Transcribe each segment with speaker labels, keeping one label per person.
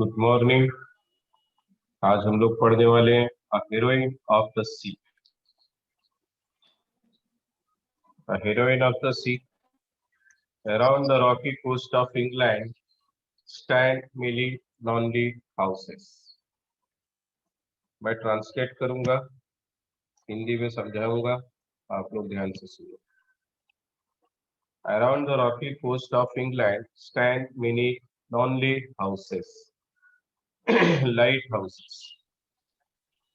Speaker 1: Good morning. आज हम लोग पढ़ने वाले हैं a heroine of the sea. A heroine of the sea around the rocky coast of England stand many lonely houses. मैं translate करूंगा, हिंदी में समझाऊंगा, आप लोग ध्यान से सुनो। Around the rocky coast of England stand many lonely houses. Light houses.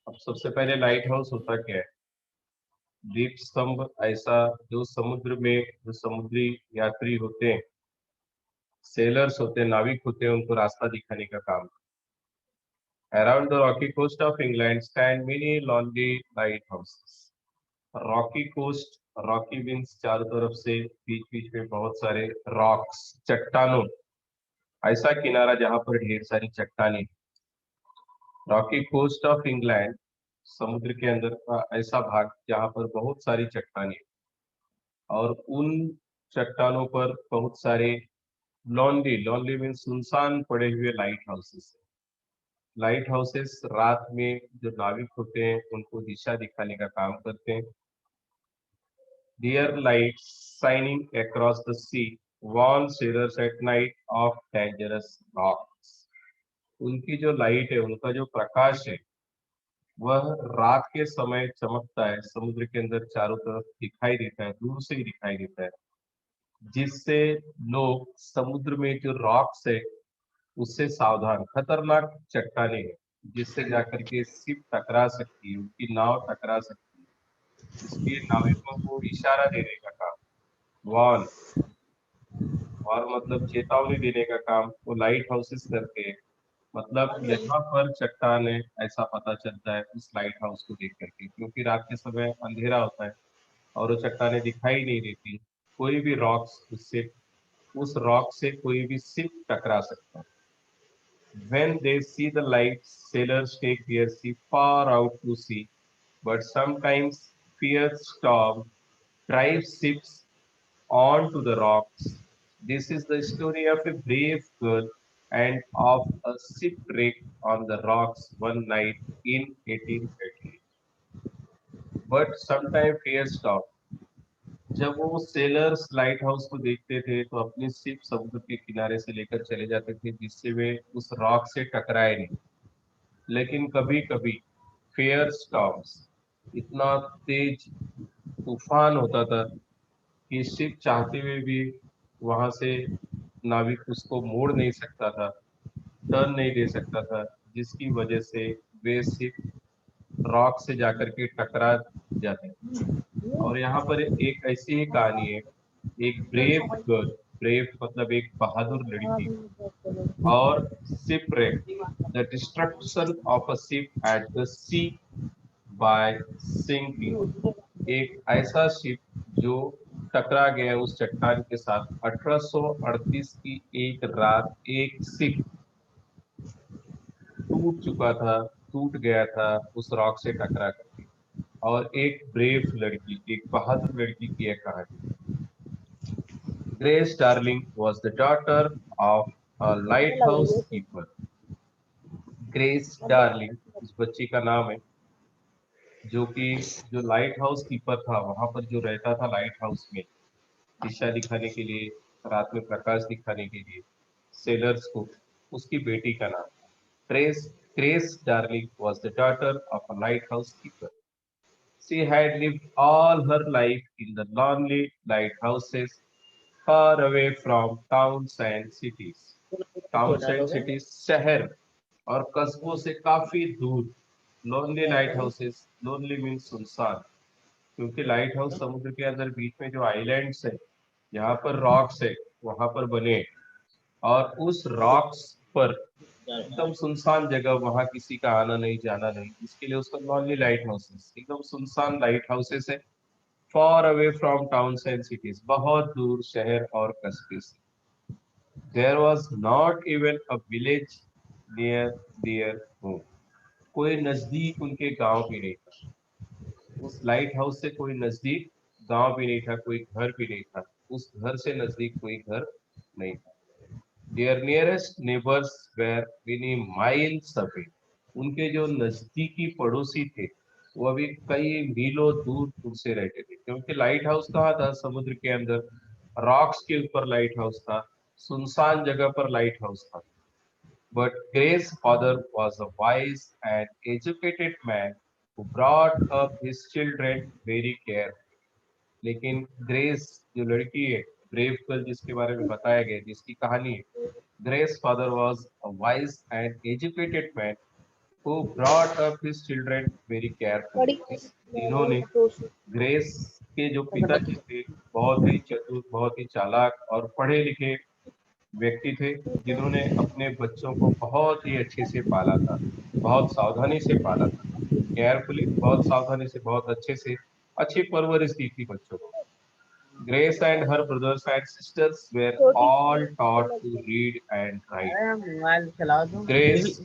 Speaker 1: अब सबसे पहले लाइट हाउस होता क्या है? दीप स्तंभ, ऐसा जो समुद्र में जो समुद्री यात्री होते हैं, सेलर्स होते हैं, नाविक होते हैं, उनको रास्ता दिखाने का काम। Around the rocky coast of England stand many lonely light houses. Rocky coast, rocky means चारों तरफ से, बीच बीच में बहुत सारे रॉक्स, चट्टानों, ऐसा किनारा जहां पर ढेर सारी चट्टानें। रॉकी कोस्ट ऑफ इंग्लैंड, समुद्र के अंदर का ऐसा भाग जहां पर बहुत सारी चट्टानें, और उन चट्टानों पर बहुत सारे लॉन्ली, लॉन्ली मीन्स सुनसान पड़े हुए लाइट हाउसेस। लाइट हाउसेस रात में जो नाविक होते हैं उनको दिशा दिखाने का काम करते हैं। Their light shining across the sea warn sailors at night of dangerous rocks. उनकी जो लाइट है, उनका जो प्रकाश है, वह रात के समय चमकता है, समुद्र के अंदर चारों तरफ दिखाई देता है, दूर से ही दिखाई देता है, जिससे लोग समुद्र में जो रॉक्स है उससे सावधान, खतरनाक चट्टाने हैं जिससे जाकर के शिप टकरा सकती है, उनकी नाव टकरा सकती है, इसलिए नाविकों को इशारा देने का काम, वार्न, और मतलब चेतावनी देने का काम वो लाइट हाउसेस करते हैं। मतलब यहाँ पर चट्टान है ऐसा पता चलता है उस लाइट हाउस को देख करके, क्योंकि रात के समय अंधेरा होता है और वो चट्टाने दिखाई नहीं देती। कोई भी रॉक्स उससे, उस रॉक से कोई भी शिप टकरा सकता है। When they see the lights, sailors take their ship far out to sea, but sometimes fierce storm drives ships onto the rocks. This is the story of a brave girl and of a shipwreck on the rocks one night in 1830. But sometimes fierce storm. जब वो sellers light house को देखते थे तो अपनी ship समुद्र के किनारे से लेकर चले जाते थे, जिससे वे उस रॉक से टकराए नहीं। लेकिन कभी कभी फेयर स्टॉर्म्स, इतना तेज तूफान होता था कि शिप चाहते हुए भी वहां से नाविक उसको मोड़ नहीं सकता था, टर्न नहीं दे सकता था, जिसकी वजह से वे शिप रॉक से जाकर के टकरा जाते। और यहाँ पर एक ऐसी ही कहानी है, एक ब्रेव गर्ल, ब्रेव मतलब एक बहादुर लड़की, और shipwreck, the destruction of a ship at the sea by sinking. एक ऐसा शिप जो टकरा गया उस चट्टान के साथ। 1838 की एक रात एक शिप टूट चुका था, टूट गया था उस रॉक से टकरा करके। और एक ब्रेव लड़की, एक बहादुर लड़की की यह कहानी। Grace darling was the daughter of a lighthouse keeper. Grace darling इस बच्ची का नाम है, जो कि जो लाइट हाउस कीपर था, वहां पर जो रहता था लाइट हाउस में दिशा दिखाने के लिए, रात में प्रकाश दिखाने के लिए सेलर्स को, उसकी बेटी का नाम था trace. Grace darling was the daughter of a lighthouse keeper. She had lived all her life in the lonely lighthouses far away from towns and cities. Towns and cities, शहर और कस्बों से काफी दूर। Lonely light houses, lonely means सुनसान, क्योंकि light house समुद्र के अंदर बीच में जो आइलैंड्स है, यहाँ पर रॉक्स है, वहां पर बने, और उस रॉक्स पर एकदम सुनसान जगह, वहां किसी का आना नहीं जाना नहीं, इसके लिए उसका लॉनली लाइट हाउसेस, एकदम सुनसान लाइट हाउसेस है। Far away from towns and cities, बहुत दूर शहर और कस्बे से। There was not even a village near their home, कोई नजदीक उनके गांव भी नहीं था। उस लाइट हाउस से कोई नजदीक गांव भी नहीं था, कोई घर भी नहीं था, उस घर से नजदीक कोई घर नहीं था। Their nearest neighbors were many miles away. उनके जो नजदीकी पड़ोसी थे वो अभी कई मीलों दूर उनसे रहते थे, क्योंकि लाइट हाउस कहाँ था? समुद्र के अंदर, रॉक्स के ऊपर लाइट हाउस था, सुनसान जगह पर लाइट हाउस था। But Gray's father was a wise and educated man who brought up his children very carefully. लेकिन ग्रेस जो लड़की है, ब्रेव गर्ल जिसके बारे में बताया गया, जिसकी कहानी है, grace father was a wise and educated man who brought up his children very carefully. जिन्होंने, ग्रेस के जो पिताजी थे बहुत ही चतुर, बहुत ही चालाक और पढ़े लिखे व्यक्ति थे, जिन्होंने अपने बच्चों को बहुत ही अच्छे से पाला था, बहुत सावधानी से पाला था, केयरफुली, बहुत सावधानी से, बहुत अच्छे से, अच्छी परवरिश दी थी बच्चों को। Grace and her brothers and sisters were all taught to read and write.
Speaker 2: अरे मोबाइल चलाओ तो
Speaker 1: ग्रेस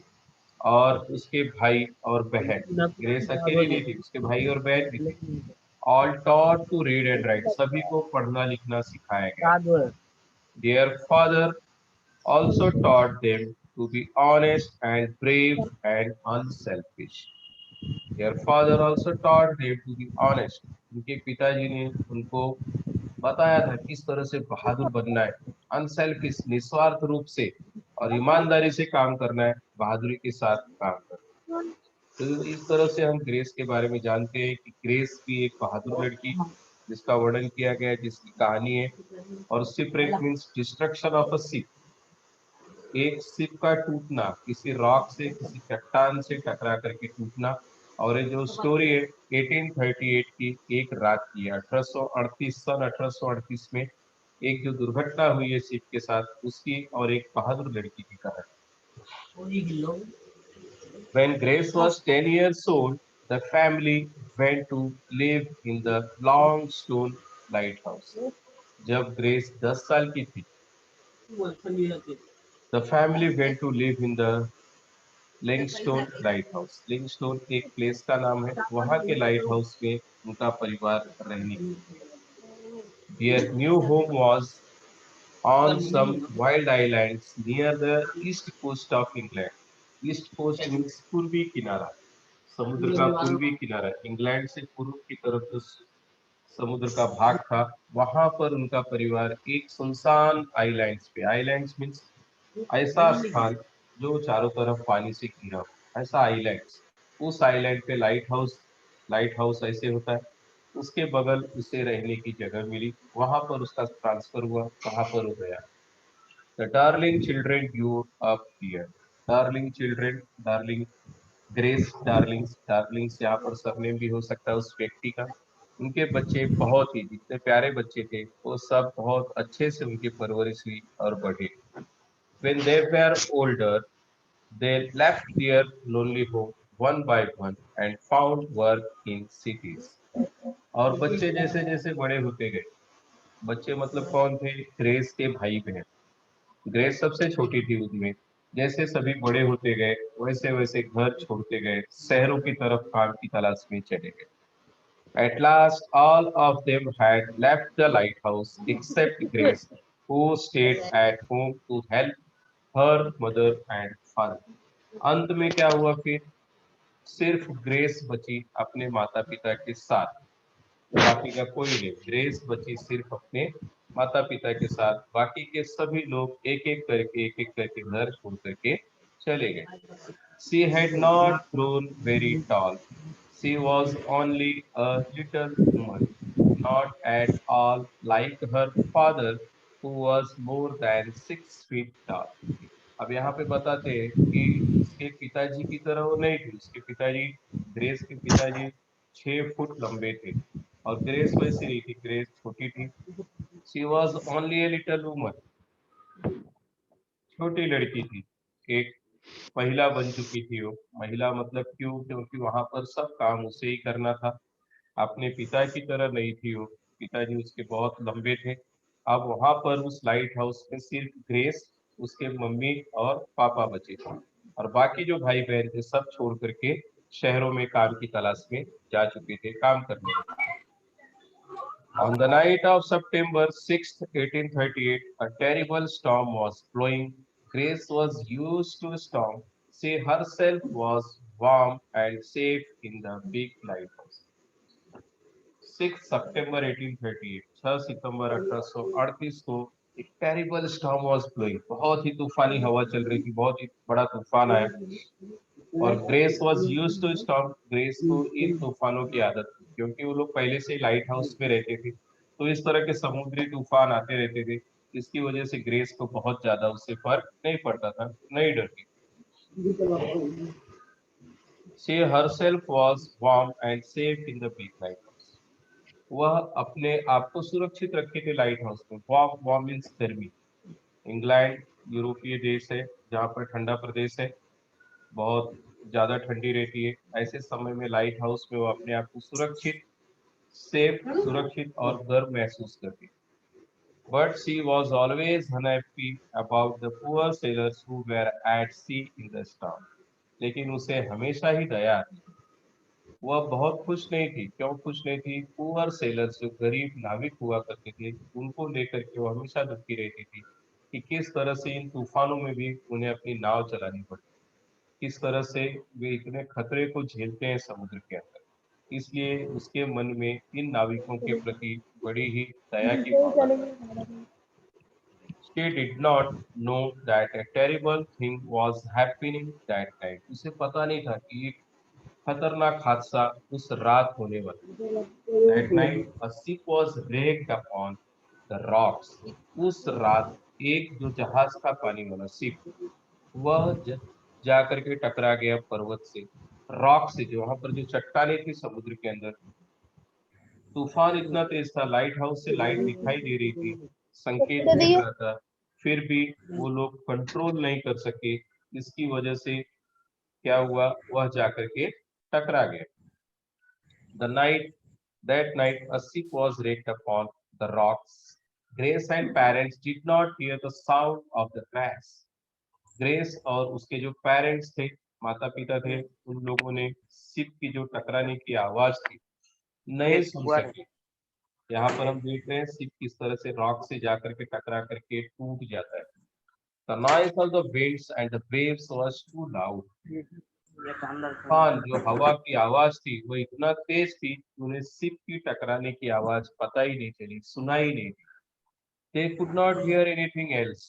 Speaker 1: और उसके भाई और बहन, ग्रेस अकेली नहीं थी, उसके भाई और बहन भी थे। All taught to read and write, सभी को पढ़ना लिखना सिखाया गया।
Speaker 2: याद है।
Speaker 1: Their father also taught them to be honest and brave and unselfish. Their father also taught them to be honest. उनके पिताजी ने उनको बताया था किस तरह से बहादुर बनना है, अनसेल्फिश, निस्वार्थ रूप से और ईमानदारी से काम करना है, बहादुरी के साथ काम करना है। तो इस तरह से हम ग्रेस के बारे में जानते हैं कि ग्रेस भी एक बहादुर लड़की जिसका वर्णन किया गया है, जिसकी कहानी है। और shipwreck means destruction of a ship, एक शिप का टूटना, किसी रॉक से, किसी चट्टान से टकरा करके टूटना। और ये जो स्टोरी है 1838 की, एक रात की है, 1838, सन 1838 में एक जो दुर्घटना हुई है शिप के साथ, उसकी और एक बहादुर लड़की की कहानी। When Grace was 10 years old, the family went to live in the Longstone Lighthouse. जब ग्रेस 10 साल की थी, the family went to live in the Longstone lighthouse. Longstone एक प्लेस का नाम है, वहां के लाइट हाउस में उनका परिवार रहने के लिए गया। Their new home was on some wild islands near the east coast of England. East coast means पूर्वी किनारा, समुद्र का पूर्वी किनारा, इंग्लैंड से पूर्व की तरफ जो समुद्र का भाग था, वहां पर उनका परिवार एक सुनसान आइलैंड्स पे, आइलैंड्स मीन्स ऐसा स्थान जो चारों तरफ पानी से घिरा हो, ऐसा आइलैंड्स, उस आइलैंड पे लाइट हाउस, लाइट हाउस ऐसे होता है, उसके बगल उसे रहने की जगह मिली, वहां पर उसका ट्रांसफर हुआ, वहां पर हो गया। The darling children grew up here. Darling children, darling, grace Darling's, Darling's यहाँ पर सरनेम भी हो सकता है उस व्यक्ति का। उनके बच्चे बहुत ही, जितने प्यारे बच्चे थे वो सब बहुत अच्छे से उनकी परवरिश हुई और बढ़े। When they were older, they left their lonely home one by one and found work in cities. और बच्चे जैसे जैसे बड़े होते गए, बच्चे मतलब कौन थे? ग्रेस के भाई बहन। ग्रेस सबसे छोटी थी उनमें। जैसे सभी बड़े होते गए वैसे वैसे घर छोड़ते गए, शहरों की तरफ काम की तलाश में चले गए। At last, all of them had left the lighthouse except Grace, who stayed at home to help her mother and father. अंत में क्या हुआ फिर? सिर्फ ग्रेस बची अपने माता पिता के साथ, बाकी का कोई नहीं। ग्रेस बची सिर्फ अपने माता पिता के साथ, बाकी के सभी लोग एक एक करके घर छोड़ करके चले गए। She had not grown very tall. She was only a little woman, not at all like her father, who was more than 6 feet tall. अब यहाँ पे बताते हैं कि उसके पिताजी की तरह वो नहीं थी। उसके पिताजी, ग्रेस के पिताजी 6 फुट लंबे थे, और ग्रेस वैसी नहीं थी, ग्रेस छोटी थी। She was only a little woman, छोटी लड़की थी, एक महिला बन चुकी थी वो। महिला मतलब क्यों? क्योंकि वहां पर सब काम उसे ही करना था, अपने पिता की तरह नहीं थी वो। पिताजी उसके बहुत लंबे थे। अब वहां पर उस लाइट हाउस में सिर्फ ग्रेस, उसके मम्मी और पापा बचे थे, और बाकी जो भाई बहन थे सब छोड़ करके शहरों में काम की तलाश में जा चुके थे, काम करने। On the night of September 6th, 1838, a terrible storm was blowing Grace was used to storm. She herself was warm and safe in the big lighthouse. 6 सितंबर 1838, 6 सितंबर 1838 को एक टेरिबल स्टॉर्म वाज ब्लोइंग, बहुत ही तूफानी हवा चल रही थी, बहुत ही बड़ा तूफान आया और Grace was used to storm. Grace को इन तूफानों की आदत थी क्योंकि वो लोग पहले से लाइट हाउस में रहते थे, तो इस तरह के समुद्री तूफान आते रहते थे। इसकी वजह से ग्रेस को बहुत ज्यादा उससे फर्क नहीं पड़ता था, नहीं डरती। She herself was warm and safe in the big lighthouse. वह अपने आप को सुरक्षित रखे थे लाइट हाउस में। वार्म, वार्म मीन्स गर्मी। इंग्लैंड यूरोपीय देश है जहाँ पर ठंडा प्रदेश है, बहुत ज्यादा ठंडी रहती है। ऐसे समय में लाइट हाउस में वो अपने आप को सुरक्षित, सेफ, सुरक्षित और गर्व महसूस करती है। But she was always unhappy about the poor sailors who were at sea in the storm. लेकिन उसे हमेशा ही दया आती। वह बहुत खुश नहीं थी। क्यों खुश नहीं थी? पुअर सेलर्स, जो गरीब नाविक हुआ करते थे, उनको लेकर के वो हमेशा दुखी रहती थी कि किस तरह से इन तूफानों में भी उन्हें अपनी नाव चलानी पड़ती, किस तरह से वे इतने खतरे को झेलते हैं समुद्र के अंदर। इसलिए उसके मन में इन नाविकों के प्रति बड़ी ही दया की भावना था। She did not know that a terrible thing was happening that night. उसे पता नहीं था कि एक खतरनाक हादसा उस रात होने वाला। That night a ship was wrecked upon the rocks. उस रात एक जो जहाज था पानी वाला शिप, वह जाकर के टकरा गया पर्वत से, रॉक से, जो वहां पर जो चट्टाने थी समुद्र के अंदर। तूफान इतना तेज था, लाइट हाउस से लाइट दिखाई दे रही थी, संकेत मिल रहा था, फिर भी वो लोग कंट्रोल नहीं कर सके। इसकी वजह से क्या हुआ, वह जाकर के टकरा गया। The night, that night, a ship was wrecked upon the rocks. Grace and parents did not hear the sound of the crash. Grace और उसके जो पेरेंट्स थे, माता पिता थे, उन लोगों ने शिप की जो टकराने की आवाज थी नहीं सुन सके। यहाँ पर हम देख रहे हैं शिप किस तरह से रॉक से जाकर के टकरा करके टूट जाता है। The noise of the winds and the waves was too loud. तूफान, जो हवा की आवाज थी, वो इतना तेज थी कि उन्हें शिप की टकराने की आवाज पता ही नहीं चली, सुनाई नहीं दी। They could not hear anything else.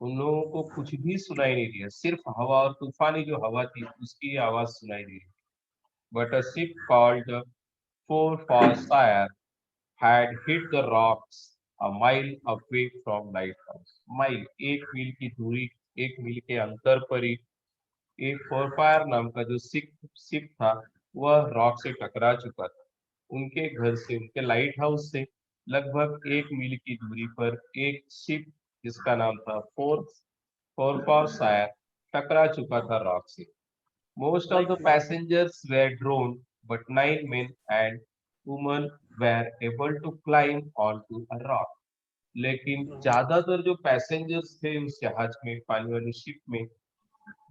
Speaker 1: उन लोगों को कुछ भी सुनाई नहीं दिया, सिर्फ हवा और तूफानी जो हवा थी उसकी आवाज सुनाई दी। But a ship called the Forfarshire had hit the rocks a mile away from lighthouse. Mile, 1 मील की दूरी, 1 मील के अंतर पर ही एक फोरफायर नाम का जो शिप था, वह रॉक से टकरा चुका था। उनके घर से, उनके लाइट हाउस से लगभग 1 मील की दूरी पर एक शिप जिसका नाम था फोरफायर टकरा चुका था रॉक से। Most of the passengers were drowned, but 9 men and women were able to climb onto a rock. लेकिन ज्यादातर जो पैसेंजर्स थे उस जहाज में, पानी वाली शिप में,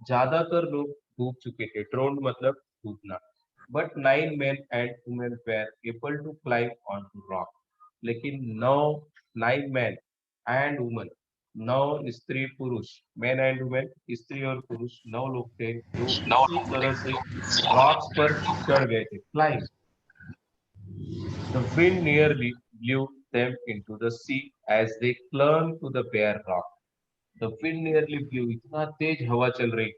Speaker 1: ज्यादातर लोग डूब चुके थे। ड्रोन मतलब डूबना। But 9 men and women were able to climb onto rock. लेकिन 9 men and women, 9 स्त्री पुरुष, मैन एंड वुमेन, स्त्री और पुरुष, 9 लोग थे जो किसी तरह से रॉक्स पर चढ़ गए थे, climb. The wind nearly blew them into the sea as they clung to the bare rock. The wind nearly blew, इतना तेज हवा चल रही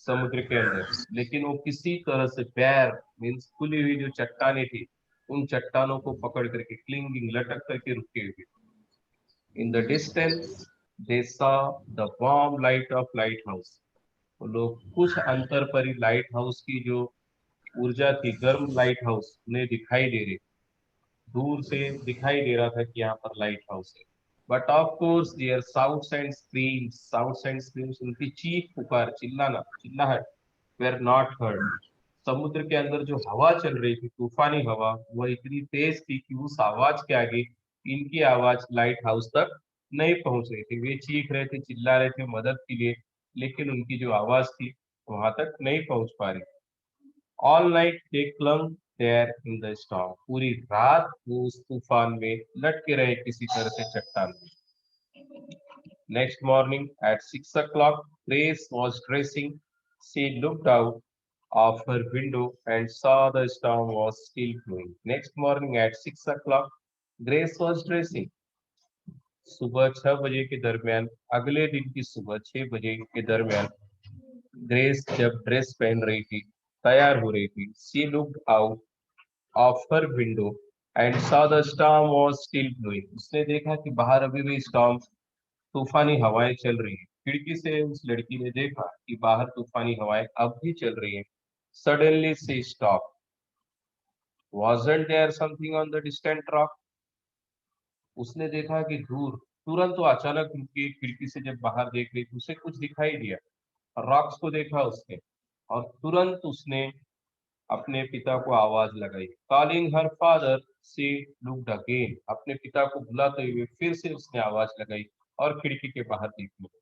Speaker 1: समुद्र के अंदर, लेकिन वो किसी तरह से पैर मीन्स खुली हुई जो चट्टाने थी, उन चट्टानों को पकड़ करके क्लिंगिंग, लटक करके रुके हुए। In the distance they saw the warm light of light house. वो लोग कुछ अंतर पर ही लाइट हाउस की जो ऊर्जा थी, गर्म लाइट हाउस उन्हें दिखाई दे रही, दूर से दिखाई दे रहा था कि यहाँ पर लाइट हाउस है। But of course their shouts and screams, उनकी चीख पुकार, चिल्लाना, चिल्लाहट, वेर नॉट हर्ड। समुद्र के अंदर जो हवा चल रही थी, तूफानी हवा, वह इतनी तेज थी कि उस आवाज के आगे इनकी आवाज लाइट हाउस तक नहीं पहुंच रही थी। वे चीख रहे थे, चिल्ला रहे थे मदद के लिए, लेकिन उनकी जो आवाज थी वहां तक नहीं पहुंच पा रही। All night they clung there in the storm. पूरी रात वो उस तूफान में लटके रहे किसी तरह से चट्टान में। Next morning at 6 o'clock, Grace was dressing. She looked out of her window and saw the storm was still blowing. Next morning at 6 o'clock, Grace was dressing. सुबह 6 बजे के दरमियान, अगले दिन की सुबह 6 बजे के दरमियान, ग्रेस जब ड्रेस पहन रही थी, तैयार हो रही थी, she looked out of her window and saw the storm was still blowing. उसने देखा कि बाहर अभी भी स्टॉर्म, तूफानी हवाएं चल रही है। खिड़की से उस लड़की ने देखा कि बाहर तूफानी हवाएं अब भी चल रही है। Suddenly she stop. wasn't there something on the distant rock? उसने देखा कि दूर, तुरंत तो अचानक रुकी, खिड़की से जब बाहर देख रही तो उसे कुछ दिखाई दिया। रॉक्स को देखा उसने और तुरंत उसने अपने पिता को आवाज लगाई। कॉलिंग हर फादर, सी लुक्ड अगेन। अपने पिता को बुलाते हुए फिर से उसने आवाज लगाई और खिड़की के बाहर देखने लगी।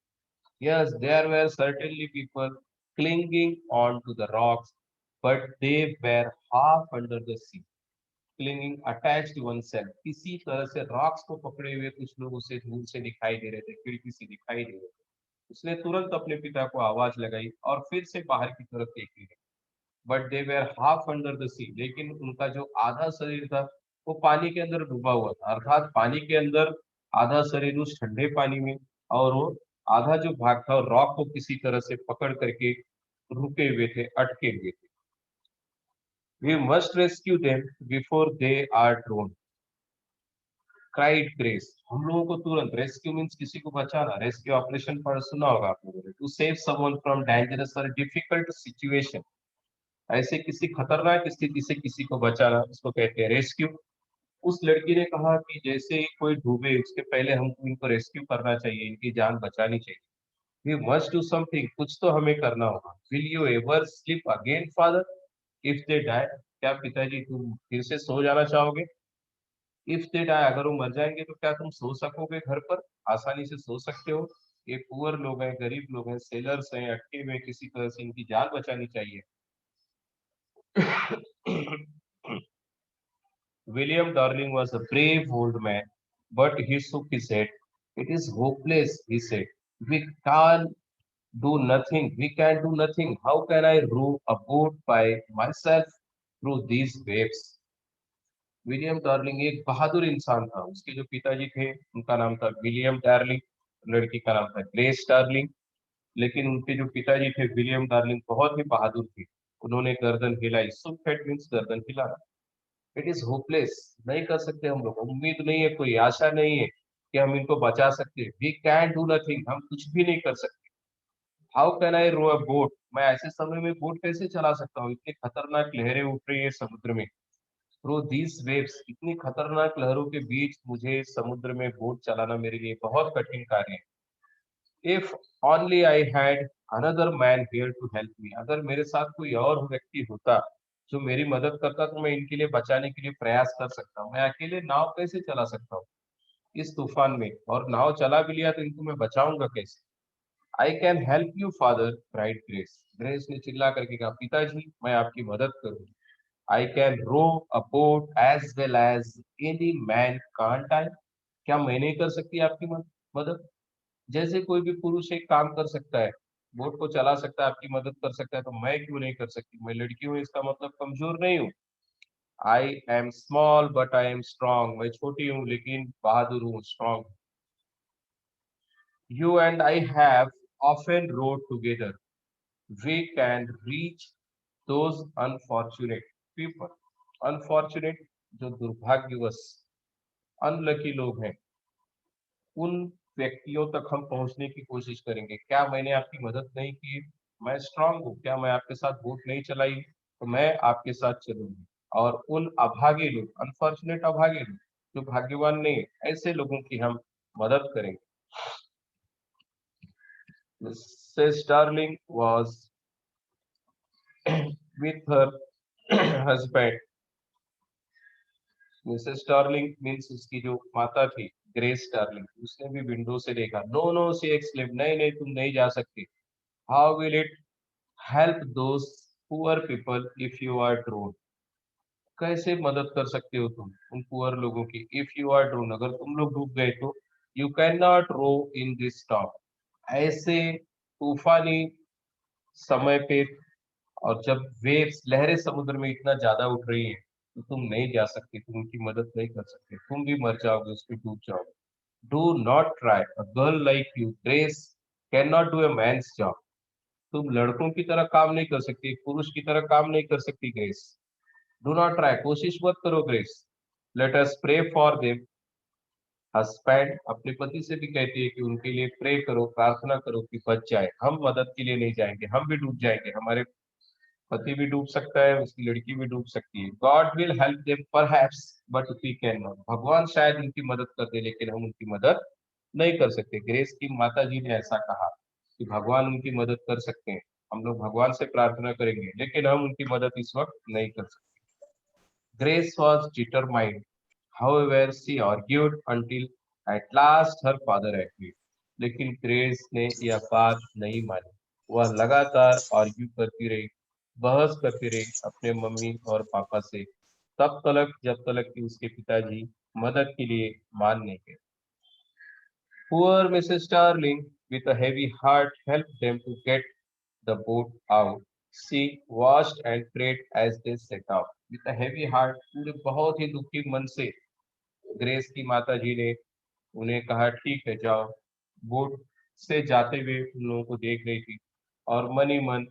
Speaker 1: Yes, there were certainly people clinging on to the rocks, but they were half under the sea. Clinging attached to oneself. किसी तरह से रॉक्स को पकड़े हुए कुछ लोग उसे दूर से दिखाई दे रहे थे, खिड़की से दिखाई दे रहे थे। उसने तुरंत अपने पिता को आवाज लगाई और फिर से बाहर की तरफ देखने लगी। But they were half under the sea, लेकिन उनका जो आधा शरीर था वो पानी के अंदर डूबा हुआ था, अर्थात पानी के अंदर आधा शरीर उस ठंडे पानी में, और वो आधा जो भाग था रॉक को किसी तरह से पकड़ करके रुके हुए थे, अटके हुए थे। We must rescue them before they are drowned, cried Grace. हम लोगों को तुरंत, रेस्क्यू मीन्स किसी को बचाना, रेस्क्यू ऑपरेशन पर सुना होगा आप लोगों ने, to save someone from dangerous और डिफिकल्ट सिचुएशन। ऐसे किसी खतरनाक स्थिति से किसी को बचाना, उसको कहते हैं रेस्क्यू। उस लड़की ने कहा कि जैसे ही कोई डूबे उसके पहले हमको इनको रेस्क्यू करना चाहिए, इनकी जान बचानी चाहिए। वी मस्ट डू समथिंग, कुछ तो हमें करना होगा। Will you ever sleep again father if they die? क्या पिताजी तुम फिर से सो जाना चाहोगे? इफ दे डाई, अगर वो मर जाएंगे तो क्या तुम सो सकोगे घर पर, आसानी से सो सकते हो? ये पुअर लोग हैं, गरीब लोग हैं, सेलर्स हैं, अटके हुए, किसी तरह से इनकी जान बचानी चाहिए। William Darling was a brave old man, but he shook his head. It is hopeless, he said. We can't do nothing. We can do nothing. How can I row a boat by myself through these waves? William darling एक बहादुर इंसान था। उसके जो पिताजी थे उनका नाम था विलियम डार्लिंग, लड़की का नाम था ग्रेस डार्लिंग। लेकिन उनके जो पिताजी थे विलियम डार्लिंग बहुत ही बहादुर थे। उन्होंने गर्दन हिलाई। सुक हेड मीन्स गर्दन हिलाना। इट इज होपलेस, नहीं कर सकते हम लोग, उम्मीद नहीं है, कोई आशा नहीं है कि हम इनको बचा सकते हैं। वी कैन डू नथिंग, हम कुछ भी नहीं कर सकते। How can I row a boat, मैं ऐसे समय में बोट कैसे चला सकता हूँ? इतनी खतरनाक लहरें उठ रही है समुद्र में। थ्रू दीज वेव्स, इतनी खतरनाक लहरों के बीच मुझे समुद्र में बोट चलाना मेरे लिए बहुत कठिन कार्य है। If only I had another man here to help me, अगर मेरे साथ कोई और व्यक्ति होता जो मेरी मदद करता तो मैं इनके लिए बचाने के लिए प्रयास कर सकता हूँ। मैं अकेले नाव कैसे चला सकता हूँ इस तूफान में, और नाव चला भी लिया तो इनको मैं बचाऊंगा कैसे? I can help you father, cried Grace. Grace ने चिल्ला करके कहा, पिताजी मैं आपकी मदद करूंगी। I can row a boat as well as any man, can't I? क्या मैं नहीं कर सकती आपकी मदद? जैसे कोई भी पुरुष एक काम कर सकता है, बोट को चला सकता है, आपकी मदद कर सकता है, तो मैं क्यों नहीं कर सकती? मैं लड़की हूँ इसका मतलब कमजोर नहीं हूँ। I am small but I am strong, मैं छोटी हूँ लेकिन बहादुर हूँ, strong. You and I have often rowed together, we can reach those unfortunate people. Unfortunate, जो दुर्भाग्यवश, अनलकी लोग हैं, उन व्यक्तियों तक हम पहुंचने की कोशिश करेंगे। क्या मैंने आपकी मदद नहीं की? मैं स्ट्रांग हूँ, क्या मैं आपके साथ बोट नहीं चलाई? तो मैं आपके साथ चलूंगी। और उन अभागे लोग, अनफॉर्चुनेट अभागे लोग, जो भाग्यवान नहीं है, ऐसे लोगों की हम मदद करेंगे। Mrs darling was with her husband. Mrs darling means उसकी जो माता थी, ग्रेस डार्लिंग, उसने भी विंडो से देखा। नो नो, शी एक्सक्लेम्ड, नहीं नहीं तुम नहीं जा सकती। How will it help those poor people if you are drowned? कैसे मदद कर सकते हो तुम उन पुअर लोगों की? इफ यू आर ड्रोन, अगर तुम लोग डूब गए तो? You can not row in this storm. ऐसे तूफानी समय पे और जब वेव्स लहरें समुद्र में इतना ज्यादा उठ रही है तो तुम नहीं जा सकते, तुम उनकी मदद नहीं कर सकते, तुम भी मर जाओगे, उसमें डूब जाओगे। Do not try, a girl like you Grace can not do a man's job. तुम लड़कों की तरह काम नहीं कर सकती, एक पुरुष की तरह काम नहीं कर सकती ग्रेस। डू नॉट ट्राई, कोशिश मत करो Grace. Let us pray for them. Husband अपने पति से भी कहती है कि उनके लिए प्रे करो, प्रार्थना करो कि बच जाए। हम मदद के लिए नहीं जाएंगे, हम भी डूब जाएंगे, हमारे पति भी डूब सकता है, उसकी लड़की भी डूब सकती है। God will help them perhaps but we can not. भगवान शायद उनकी मदद कर दे लेकिन हम उनकी मदद नहीं कर सकते। ग्रेस की माता जी ने ऐसा कहा कि भगवान उनकी मदद कर सकते हैं, हम लोग भगवान से प्रार्थना करेंगे लेकिन हम उनकी मदद इस वक्त नहीं कर सकते। Grace was determined. However, she argued until at last her father agreed. लेकिन ग्रेस ने यह बात नहीं मानी। वह लगातार आर्ग्यू करती रही, बहस करती रही अपने मम्मी और पापा से, तब तक जब तक कि उसके पिताजी मदद के लिए मान नहीं गए। Poor Mrs. Starling, with a heavy heart, helped them to get the boat out. She watched and prayed as they set out. With a heavy heart, पूरे बहुत ही दुखी मन से ग्रेस की माता जी ने उन्हें कहा ठीक है जाओ। बोट से जाते हुए उन लोगों को देख रही थी और मन ही मन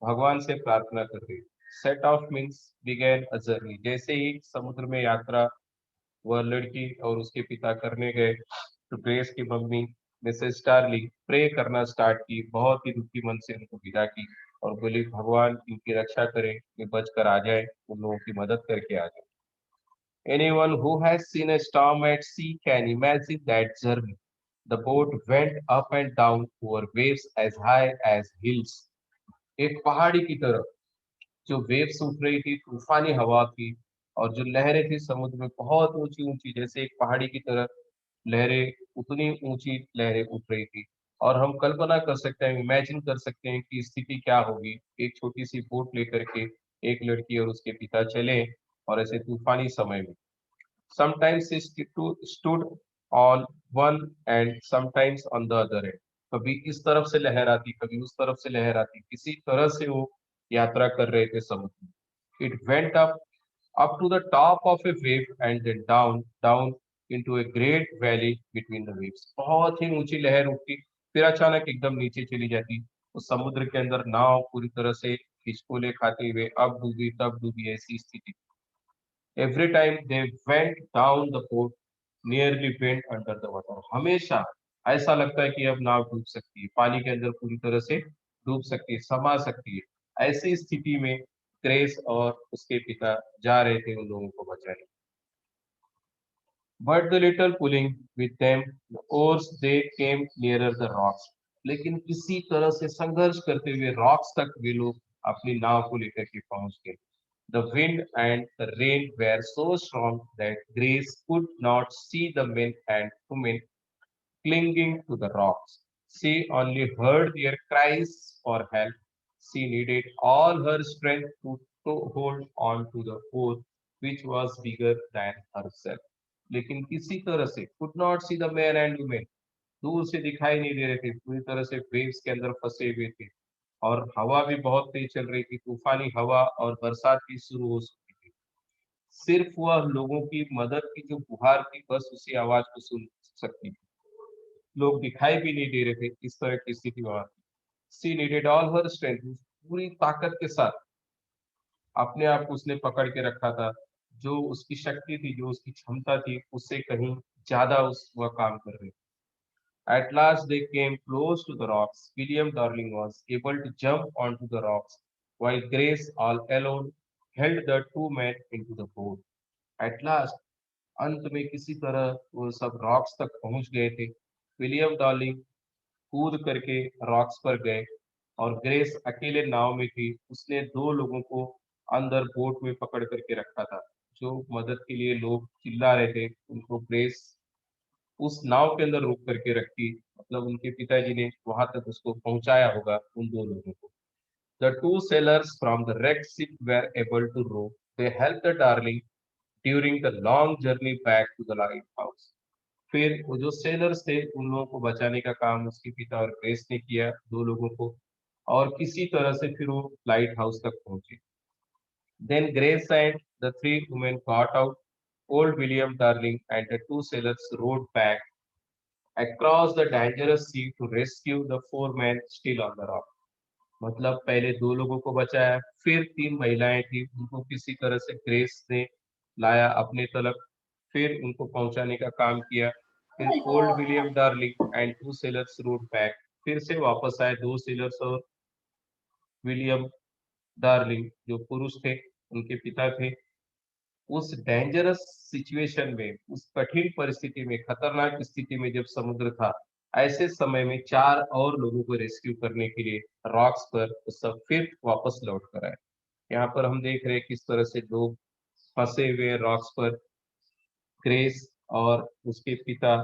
Speaker 1: भगवान से प्रार्थना कर रही। Set off means begin a journey. जैसे ही समुद्र में यात्रा वह लड़की और उसके पिता करने गए तो ग्रेस की मम्मी मिसेस स्टारलिंग प्रे करना स्टार्ट की, बहुत ही दुखी मन से उनको विदा की और बोली भगवान इनकी रक्षा करें, ये बच कर आ जाए, उन लोगों की मदद करके आ जाए। Anyone who has seen a storm at sea can imagine that journey. The boat went up and down over waves as high as hills. एक पहाड़ी की तरफ जो वेव्स उठ रही थी, तूफानी हवा थी और जो लहरें थी समुद्र में बहुत ऊंची ऊंची, जैसे एक पहाड़ी की तरफ लहरें, उतनी ऊंची लहरें उठ रही थी। और हम कल्पना कर सकते हैं, इमेजिन कर सकते हैं कि स्थिति क्या होगी। एक छोटी सी बोट लेकर के एक लड़की और उसके पिता चले और ऐसे तूफानी समय में sometimes he stood on one and sometimes on the other end। कभी इस तरफ से लहर आती, कभी उस तरफ से लहर आती, किसी तरह से वो यात्रा कर रहे थे समुद्र में। It went up to the top of a wave and then down into a great valley between the waves। बहुत ही ऊंची लहर उठती, फिर अचानक एकदम नीचे चली जाती। उस समुद्र के अंदर नाव पूरी तरह से खिसकोले खाते हुए अब डूबी तब डूबी, ऐसी स्थिति। Every time they went down the boat nearly went under the water। हमेशा ऐसा लगता है कि अब नाव डूब सकती है, पानी के अंदर पूरी तरह से डूब सकती है, समा सकती है। ऐसी स्थिति में ग्रेस और उसके पिता जा रहे थे उन लोगों को बचाने। But the little pulling with them the oars they came nearer the rocks। लेकिन किसी तरह से संघर्ष करते हुए रॉक्स तक वे लोग अपनी नाव को लेकर के पहुंच गए। The wind and the rain were so strong that Grace could not see the men and women clinging to the rocks. She only heard their cries for help. She needed all her strength to hold on to the oar, which was bigger than herself। लेकिन किसी तरह से could not see the men and women, दूर से दिखाई नहीं दे रहे थे, पूरी तरह से वेव्स के अंदर फंसे हुए थे और हवा भी बहुत तेज चल रही थी, तूफानी हवा और बरसात भी शुरू हो चुकी थी। सिर्फ वह लोगों की मदद की जो गुहार थी बस उसी आवाज को सुन सकती थी। लोग दिखाई भी नहीं दे रहे थे, इस तरह की स्थिति वहां थी। सी नीडेड ऑल हर स्ट्रेंथ, पूरी ताकत के साथ अपने आप को उसने पकड़ के रखा था। जो उसकी शक्ति थी, जो उसकी क्षमता थी, उससे कहीं ज्यादा उस वह काम कर रही। At last they came close to the rocks. William Darling was able to jump onto the rocks, while Grace, all alone, held the two men into the boat. At last, अंत में किसी तरह वो सब रॉक्स तक पहुंच गए थे। विलियम डार्लिंग कूद करके रॉक्स पर गए और ग्रेस अकेले नाव में थी। उसने दो लोगों को अंदर बोट में पकड़ करके रखा था। जो मदद के लिए लोग चिल्ला रहे थे उनको ग्रेस उस नाव के अंदर रोक करके रखी, मतलब उनके पिताजी ने वहां तक उसको पहुंचाया होगा उन दो लोगों को। The two sellers from the wrecked ship were able to row। They helped the darling during the long journey back to the lighthouse। फिर वो जो सेलर्स थे उन लोगों को बचाने का काम उसके पिता और ग्रेस ने किया, दो लोगों को, और किसी तरह से फिर वो लाइट हाउस तक पहुंचे। Then Grace and the three women got out. Old William Darling and the two sailors rowed back across the dangerous sea to rescue the four men still on the rock. मतलब पहले दो लोगों को बचाया, फिर तीन महिलाएं थी उनको किसी तरह से ग्रेस ने लाया अपने तरफ, फिर उनको पहुंचाने का काम किया। फिर old William Darling and two sailors rowed back, फिर से वापस आए दो सेलर्स और विलियम डार्लिंग जो पुरुष थे, उनके पिता थे। उस डेंजरस सिचुएशन में, उस कठिन परिस्थिति में, खतरनाक स्थिति में जब समुद्र था, ऐसे समय में चार और लोगों को रेस्क्यू करने के लिए रॉक्स पर वो सब फिर वापस लौट कर आए। यहाँ पर हम देख रहे हैं किस तरह से लोग फंसे हुए रॉक्स पर, ग्रेस और उसके पिता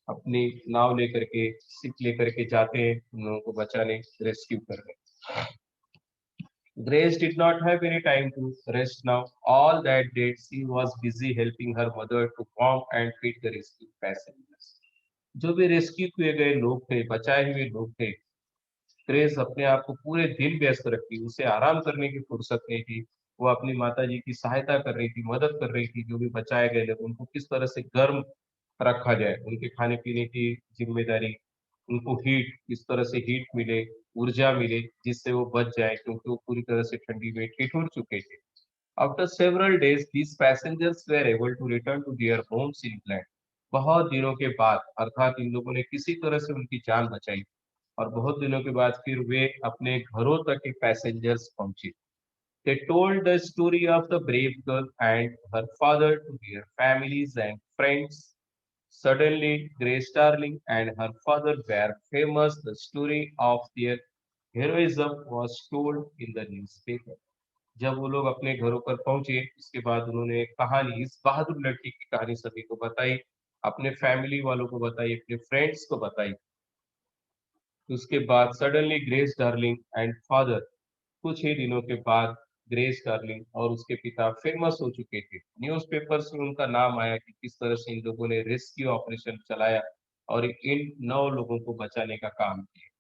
Speaker 1: अपनी नाव लेकर के, शिप लेकर के जाते हैं उन लोगों को बचाने, रेस्क्यू करने। Grace did not have any time to rest now. All that day, she was busy helping her mother to warm and feed the rescued passengers. जो भी रेस्क्यू किए गए लोग थे, बचाए हुए लोग थे, ग्रेस अपने आप को पूरे दिन व्यस्त रखती, उसे आराम करने की फुर्सत नहीं थी। वो अपनी माता जी की सहायता कर रही थी, मदद कर रही थी, जो भी बचाए गए लोग उनको किस तरह से गर्म रखा जाए, उनके खाने पीने की जिम्मेदारी, उनको हीट, किस तरह से हीट मिले, ऊर्जा मिले, जिससे वो बच जाए, क्योंकि वो पूरी तरह से ठंडी में ठिठुर चुके थे। After several days these passengers were able to return to their homes in England. बहुत दिनों के बाद, अर्थात इन लोगों ने किसी तरह से उनकी जान बचाई, और बहुत दिनों के बाद फिर वे अपने घरों तक एक पैसेंजर्स पहुंचे। They told the story of the brave girl and her father to their families and friends. Suddenly, Grace Darling and her father were famous. The story of their heroism was told in the newspaper. जब वो लोग अपने घरों पर पहुंचे, उसके बाद उन्होंने कहानी, इस बहादुर लड़की की कहानी सभी को बताई, अपने फैमिली वालों को बताई, अपने फ्रेंड्स को बताई। उसके बाद suddenly grace darling and father, कुछ ही दिनों के बाद ग्रेस डार्लिंग और उसके पिता फेमस हो चुके थे। न्यूज़पेपर्स में उनका नाम आया कि किस तरह से इन लोगों ने रेस्क्यू ऑपरेशन चलाया और इन 9 लोगों को बचाने का काम किया।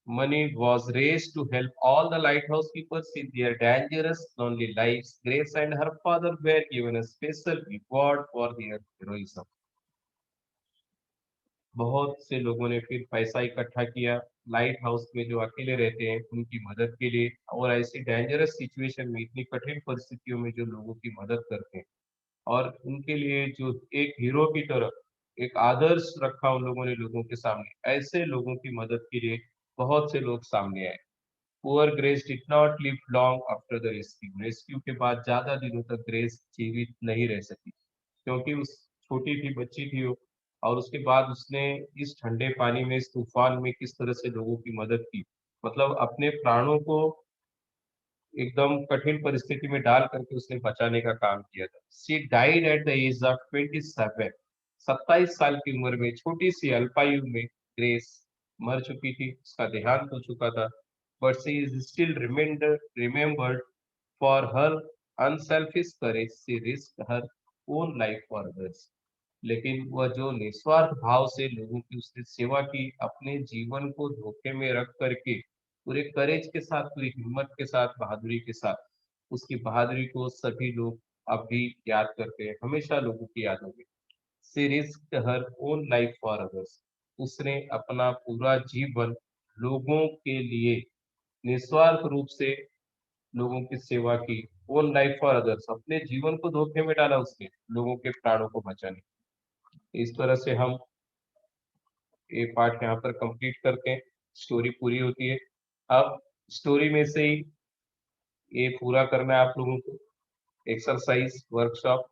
Speaker 1: Money was raised to help all the lighthouse keepers in their dangerous, lonely lives. Grace and her father were given a special reward for their heroism. बहुत से लोगों ने फिर पैसा इकट्ठा किया लाइट हाउस में जो अकेले रहते हैं उनकी मदद के लिए, और ऐसी डेंजरस सिचुएशन में, इतनी कठिन परिस्थितियों में जो लोगों की मदद करते हैं, और उनके लिए जो एक हीरो की तरह एक आदर्श रखा उन लोगों ने लोगों के सामने, ऐसे लोगों की मदद के लिए बहुत से लोग सामने आए। Poor grace did not live long after the rescue. Rescue के बाद ज्यादा दिनों तक ग्रेस जीवित नहीं रह सकी, क्योंकि उस छोटी थी, बच्ची थी वो, और उसके बाद उसने इस ठंडे पानी में, इस तूफान में किस तरह से लोगों की मदद की, मतलब अपने प्राणों को एकदम कठिन परिस्थिति में डाल करके उसने बचाने का काम किया था। She died at the age of 27। 27 साल की उम्र में, छोटी सी अल्पायु में ग्रेस मर चुकी थी, उसका देहांत हो चुका था। But she is still remembered for her unselfish courage. She risk her own life for others. लेकिन वह जो निस्वार्थ भाव से लोगों की उसने सेवा की, अपने जीवन को धोखे में रख करके, पूरे करेज के साथ, पूरी हिम्मत के साथ, बहादुरी के साथ, उसकी बहादुरी को सभी लोग अब भी याद करते हैं, हमेशा लोगों की यादों में। She risked her own life for others. उसने अपना पूरा जीवन लोगों के लिए निस्वार्थ रूप से लोगों की सेवा की। ओन लाइफ फॉर अदर्स, अपने जीवन को धोखे में डाला उसने लोगों के प्राणों को बचाने। इस तरह से हम ये पार्ट यहाँ पर कंप्लीट करते हैं, स्टोरी पूरी होती है। अब स्टोरी में से ही ये पूरा करना है आप लोगों को, एक्सरसाइज वर्कशॉप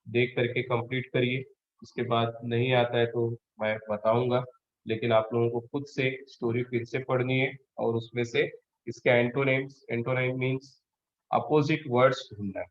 Speaker 1: देख करके कंप्लीट करिए। उसके बाद नहीं आता है तो मैं बताऊंगा, लेकिन आप लोगों को खुद से स्टोरी फिर से पढ़नी है, और उसमें से इसके antonyms, antonym means opposite words ढूंढना है।